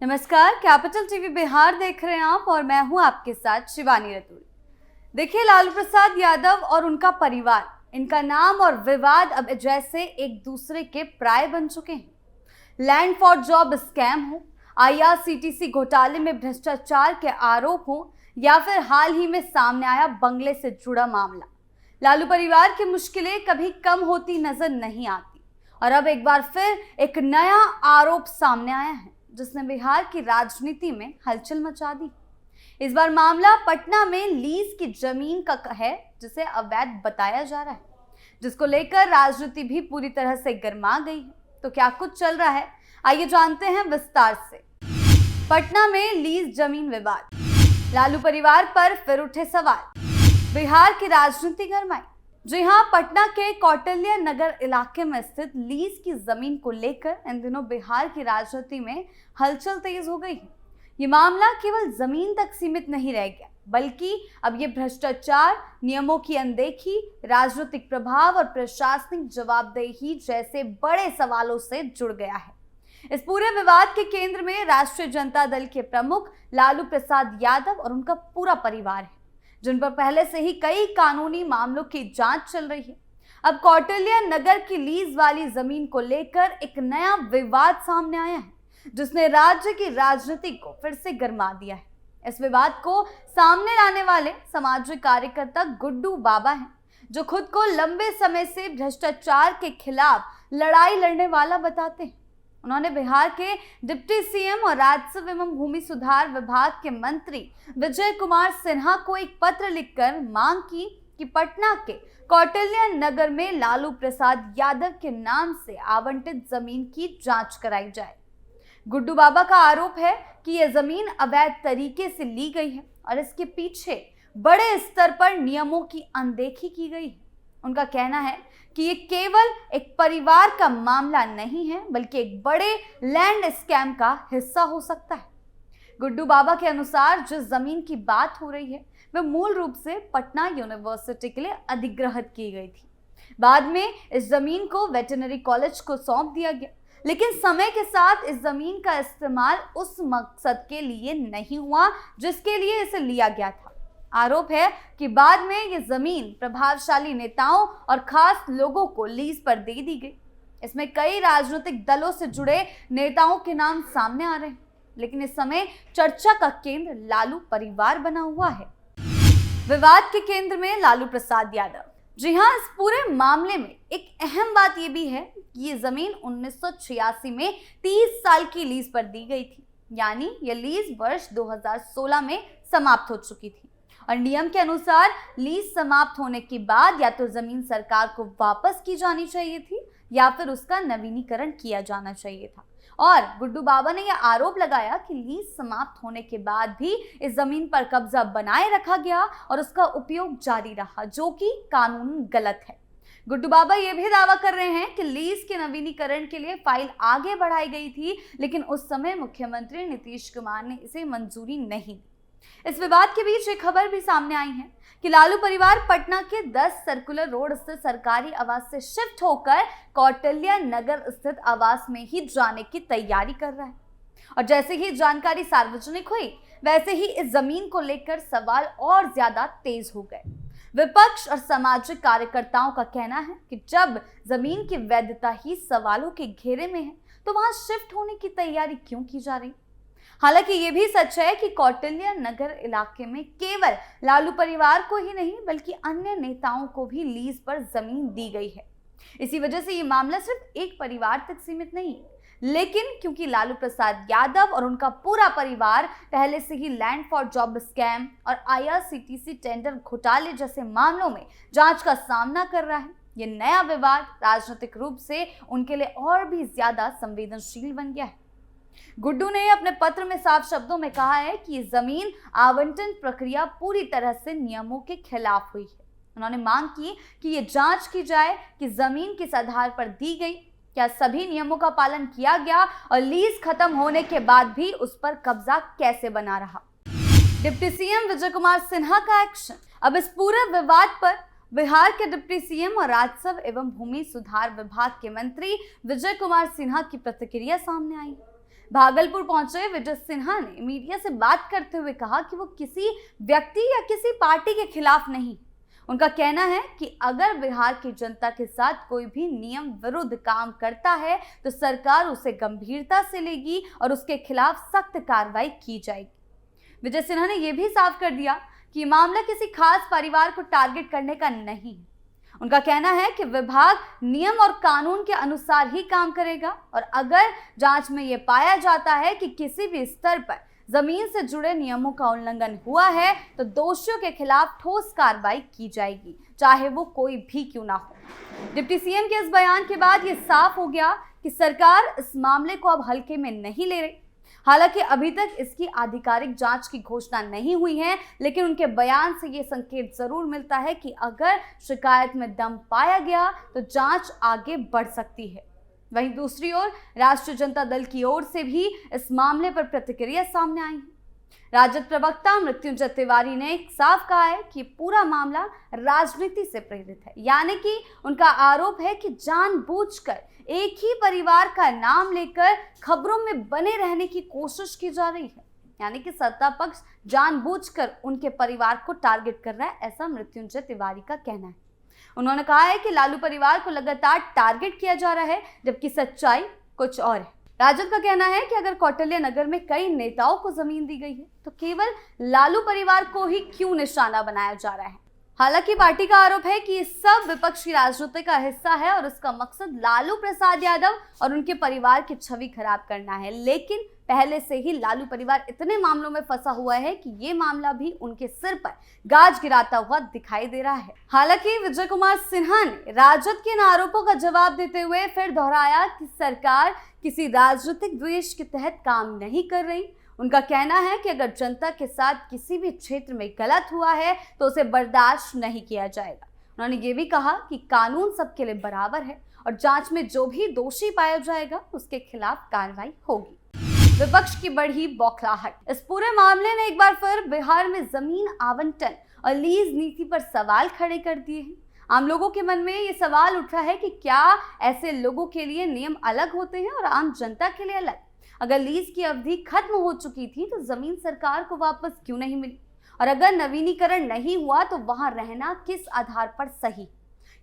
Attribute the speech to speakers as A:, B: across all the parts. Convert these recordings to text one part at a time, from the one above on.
A: नमस्कार, capital TV Bihar देख रहे हैं आप और मैं हूं आपके साथ शिवानी रतूड़ी। देखिए, लालू प्रसाद यादव और उनका परिवार, इनका नाम और विवाद अब जैसे एक दूसरे के प्राय बन चुके हैं। लैंड फॉर जॉब स्कैम हो, आईआरसीटीसी घोटाले में भ्रष्टाचार के आरोप हो या फिर हाल ही में सामने आया बंगले से जुड़ा मामला, लालू परिवार की मुश्किलें कभी कम होती नजर नहीं आती। और अब एक बार फिर एक नया आरोप सामने आया है जिसने बिहार की राजनीति में हलचल मचा दी। इस बार मामला पटना में लीज की जमीन का है जिसे अवैध बताया जा रहा है, जिसको लेकर राजनीति भी पूरी तरह से गर्मा गई है। तो क्या कुछ चल रहा है, आइए जानते हैं विस्तार से। पटना में लीज जमीन विवाद, लालू परिवार पर फिर उठे सवाल, बिहार की राजनीति गरमाई। जी हां, पटना के कौटिल्य नगर इलाके में स्थित लीज की जमीन को लेकर इन दिनों बिहार की राजनीति में हलचल तेज हो गई है। ये मामला केवल जमीन तक सीमित नहीं रह गया, बल्कि अब ये भ्रष्टाचार, नियमों की अनदेखी, राजनीतिक प्रभाव और प्रशासनिक जवाबदेही जैसे बड़े सवालों से जुड़ गया है। इस पूरे विवाद के केंद्र में राष्ट्रीय जनता दल के प्रमुख लालू प्रसाद यादव और उनका पूरा परिवार है, जिन पर पहले से ही कई कानूनी मामलों की जांच चल रही है। अब कौटिल्य नगर की लीज वाली जमीन को लेकर एक नया विवाद सामने आया है, जिसने राज्य की राजनीति को फिर से गरमा दिया है। इस विवाद को सामने लाने वाले सामाजिक कार्यकर्ता गुड्डू बाबा हैं, जो खुद को लंबे समय से भ्रष्टाचार के खिलाफ लड़ाई लड़ने वाला बताते हैं। उन्होंने बिहार के डिप्टी सीएम और राजस्व एवं भूमि सुधार विभाग के मंत्री विजय कुमार सिन्हा को एक पत्र लिखकर मांग की कि पटना के कौटिल्य नगर में लालू प्रसाद यादव के नाम से आवंटित जमीन की जांच कराई जाए। गुड्डू बाबा का आरोप है कि यह जमीन अवैध तरीके से ली गई है और इसके पीछे बड़े स्तर पर नियमों की अनदेखी की गई है। उनका कहना है कि ये केवल एक परिवार का मामला नहीं है, बल्कि एक बड़े लैंड स्कैम का हिस्सा हो सकता है। गुड्डू बाबा के अनुसार जिस जमीन की बात हो रही है वह मूल रूप से पटना यूनिवर्सिटी के लिए अधिग्रहित की गई थी। बाद में इस जमीन को वेटरनरी कॉलेज को सौंप दिया गया, लेकिन समय के साथ इस जमीन का इस्तेमाल उस मकसद के लिए नहीं हुआ जिसके लिए इसे लिया गया था। आरोप है कि बाद में ये जमीन प्रभावशाली नेताओं और खास लोगों को लीज पर दे दी गई। इसमें कई राजनीतिक दलों से जुड़े नेताओं के नाम सामने आ रहे हैं, लेकिन इस समय चर्चा का केंद्र लालू परिवार बना हुआ है। विवाद के केंद्र में लालू प्रसाद यादव। जी हां, इस पूरे मामले में एक अहम बात यह भी है कि ये जमीन 1986 में 30 साल की लीज पर दी गई थी, यानी यह लीज वर्ष 2016 में समाप्त हो चुकी थी। और नियम के अनुसार लीज समाप्त होने के बाद या तो जमीन सरकार को वापस की जानी चाहिए थी या फिर उसका नवीनीकरण किया जाना चाहिए था। और गुड्डू बाबा ने यह आरोप लगाया कि लीज समाप्त होने के बाद भी इस जमीन पर कब्जा बनाए रखा गया और उसका उपयोग जारी रहा, जो कि कानून गलत है। गुड्डू बाबा ये भी दावा कर रहे हैं कि लीज के नवीनीकरण के लिए फाइल आगे बढ़ाई गई थी, लेकिन उस समय मुख्यमंत्री नीतीश कुमार ने इसे मंजूरी नहीं दी। इस विवाद के बीच एक खबर भी सामने आई है कि लालू परिवार पटना के 10 सर्कुलर रोड स्थित सरकारी आवास से शिफ्ट होकर कौटिल्य नगर स्थित आवास में ही जाने की तैयारी कर रहा है। और जैसे ही जानकारी सार्वजनिक हुई, वैसे ही इस जमीन को लेकर सवाल और ज्यादा तेज हो गए। विपक्ष और सामाजिक कार्यकर्ताओं का कहना है कि जब जमीन की वैधता ही सवालों के घेरे में है, तो वहां शिफ्ट होने की तैयारी क्यों की जा रही। हालांकि ये भी सच है कि कौटिल्य नगर इलाके में केवल लालू परिवार को ही नहीं, बल्कि अन्य नेताओं को भी लीज पर जमीन दी गई है। इसी वजह से ये मामला सिर्फ एक परिवार तक सीमित नहीं, लेकिन क्योंकि लालू प्रसाद यादव और उनका पूरा परिवार पहले से ही लैंड फॉर जॉब स्कैम और आईआरसीटीसी टेंडर घोटाले जैसे मामलों में जांच का सामना कर रहा है, ये नया विवाद राजनीतिक रूप से उनके लिए और भी ज्यादा संवेदनशील बन गया है। गुड्डू ने अपने पत्र में साफ शब्दों में कहा है कि ये जमीन आवंटन प्रक्रिया पूरी तरह से नियमों के खिलाफ हुई है। उन्होंने मांग की कि ये जांच की जाए कि जमीन किस आधार पर दी गई, क्या सभी नियमों का पालन किया गया और लीज खत्म होने के बाद भी उस पर कब्जा कैसे बना रहा। डिप्टी सीएम विजय कुमार सिन्हा का एक्शन। अब इस पूरे विवाद पर बिहार के डिप्टी सीएम और राजस्व एवं भूमि सुधार विभाग के मंत्री विजय कुमार सिन्हा की प्रतिक्रिया सामने आई। भागलपुर पहुंचे विजय सिन्हा ने मीडिया से बात करते हुए कहा कि वो किसी व्यक्ति या किसी पार्टी के खिलाफ नहीं। उनका कहना है कि अगर बिहार की जनता के साथ कोई भी नियम विरुद्ध काम करता है तो सरकार उसे गंभीरता से लेगी और उसके खिलाफ सख्त कार्रवाई की जाएगी। विजय सिन्हा ने यह भी साफ कर दिया कि मामला किसी खास परिवार को टारगेट करने का नहीं है। उनका कहना है कि विभाग नियम और कानून के अनुसार ही काम करेगा और अगर जांच में यह पाया जाता है कि किसी भी स्तर पर जमीन से जुड़े नियमों का उल्लंघन हुआ है तो दोषियों के खिलाफ ठोस कार्रवाई की जाएगी, चाहे वो कोई भी क्यों ना हो। डिप्टी सीएम के इस बयान के बाद ये साफ हो गया कि सरकार इस मामले को अब हल्के में नहीं ले रही। हालांकि अभी तक इसकी आधिकारिक जांच की घोषणा नहीं हुई है, लेकिन उनके बयान से ये संकेत जरूर मिलता है कि अगर शिकायत में दम पाया गया तो जांच आगे बढ़ सकती है। वहीं दूसरी ओर राष्ट्रीय जनता दल की ओर से भी इस मामले पर प्रतिक्रिया सामने आई है। राजद प्रवक्ता मृत्युंजय तिवारी ने साफ कहा है कि पूरा मामला राजनीति से प्रेरित है, यानी कि उनका आरोप है कि जानबूझकर एक ही परिवार का नाम लेकर खबरों में बने रहने की कोशिश की जा रही है, यानी कि सत्ता पक्ष जानबूझकर उनके परिवार को टारगेट कर रहा है, ऐसा मृत्युंजय तिवारी का कहना है। उन्होंने कहा है कि लालू परिवार को लगातार टारगेट किया जा रहा है, जबकि सच्चाई कुछ और है। राजद का कहना है कि अगर कौटिल्य नगर में कई नेताओं को जमीन दी गई है तो केवल लालू परिवार को ही क्यों निशाना बनाया जा रहा है। हालांकि पार्टी का आरोप है कि ये सब विपक्षी राजनीति का हिस्सा है और इसका मकसद लालू प्रसाद यादव और उनके परिवार की छवि खराब करना है, लेकिन पहले से ही लालू परिवार इतने मामलों में फंसा हुआ है कि ये मामला भी उनके सिर पर गाज गिराता हुआ दिखाई दे रहा है। हालांकि विजय कुमार सिन्हा ने राजद के इन आरोपों का जवाब देते हुए फिर दोहराया कि सरकार किसी राजनीतिक द्वेष के तहत काम नहीं कर रही। उनका कहना है कि अगर जनता के साथ किसी भी क्षेत्र में गलत हुआ है तो उसे बर्दाश्त नहीं किया जाएगा। उन्होंने ये भी कहा कि कानून सबके लिए बराबर है और जांच में जो भी दोषी पाया जाएगा उसके खिलाफ कार्रवाई होगी। विपक्ष की बढ़ी बौखलाहट। इस पूरे मामले ने एक बार फिर बिहार में जमीन आवंटन और लीज नीति पर सवाल खड़े कर दिए हैं। आम लोगों के मन में ये सवाल उठ रहा है कि क्या ऐसे लोगों के लिए नियम अलग होते हैं और आम जनता के लिए अलग? अगर लीज की अवधि खत्म हो चुकी थी तो जमीन सरकार को वापस क्यों नहीं मिली? और अगर नवीनीकरण नहीं हुआ तो वहां रहना किस आधार पर सही?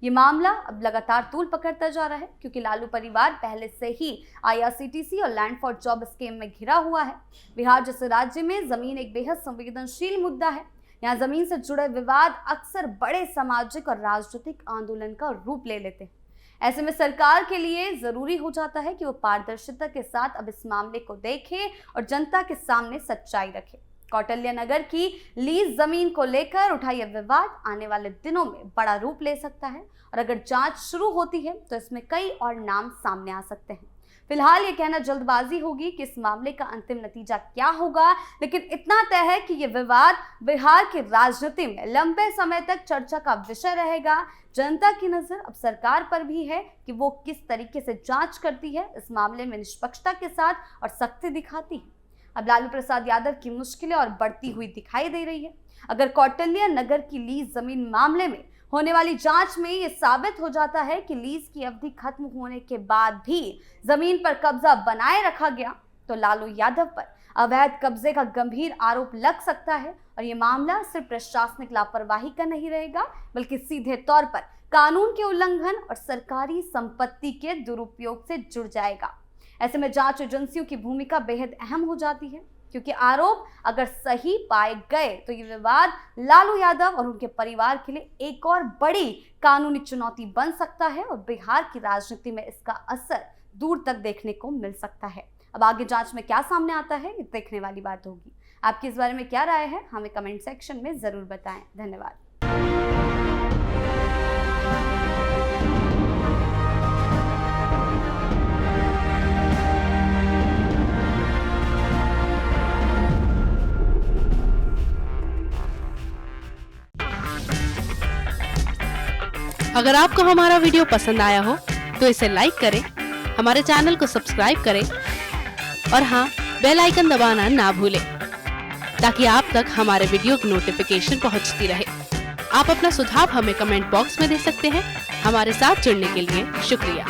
A: ये मामला अब लगातार तूल पकड़ता जा रहा है, क्योंकि लालू परिवार पहले से ही IRCTC और लैंड फॉर जॉब स्कीम में घिरा हुआ है। बिहार जैसे राज्य में जमीन एक बेहद संवेदनशील मुद्दा है। यहाँ जमीन से जुड़े विवाद अक्सर बड़े सामाजिक और राजनीतिक आंदोलन का रूप ले लेते हैं। ऐसे में सरकार के लिए जरूरी हो जाता है कि वो पारदर्शिता के साथ अब इस मामले को देखे और जनता के सामने सच्चाई रखे। कौटिल्य नगर की लीज जमीन को लेकर उठा यह विवाद आने वाले दिनों में बड़ा रूप ले सकता है और अगर जांच शुरू होती है तो इसमें कई और नाम सामने आ सकते हैं। फिलहाल ये कहना जल्दबाजी होगी कि इस मामले का अंतिम नतीजा क्या होगा, लेकिन इतना तय है कि ये विवाद बिहार की राजनीति में लंबे समय तक चर्चा का विषय रहेगा। जनता की नजर अब सरकार पर भी है कि वो किस तरीके से जांच करती है, इस मामले में निष्पक्षता के साथ और सख्ती दिखाती है। अब लालू प्रसाद यादव की मुश्किलें और बढ़ती हुई दिखाई दे रही है। अगर कौटिल्य नगर की लीज जमीन मामले में होने वाली जांच में ये साबित हो जाता है कि लीज की अवधि खत्म होने के बाद भी जमीन पर कब्जा बनाए रखा गया तो लालू यादव पर अवैध कब्जे का गंभीर आरोप लग सकता है और ये मामला सिर्फ प्रशासनिक लापरवाही का नहीं रहेगा, बल्कि सीधे तौर पर कानून के उल्लंघन और सरकारी संपत्ति के दुरुपयोग से जुड़ जाएगा। ऐसे में जांच एजेंसियों की भूमिका बेहद अहम हो जाती है, क्योंकि आरोप अगर सही पाए गए तो ये विवाद लालू यादव और उनके परिवार के लिए एक और बड़ी कानूनी चुनौती बन सकता है और बिहार की राजनीति में इसका असर दूर तक देखने को मिल सकता है। अब आगे जांच में क्या सामने आता है ये देखने वाली बात होगी। आपकी इस बारे में क्या राय है हमें कमेंट सेक्शन में जरूर बताएं। धन्यवाद।
B: अगर आपको हमारा वीडियो पसंद आया हो तो इसे लाइक करें, हमारे चैनल को सब्सक्राइब करें और हाँ, बेल आइकन दबाना ना भूलें ताकि आप तक हमारे वीडियो की नोटिफिकेशन पहुंचती रहे। आप अपना सुझाव हमें कमेंट बॉक्स में दे सकते हैं। हमारे साथ जुड़ने के लिए शुक्रिया।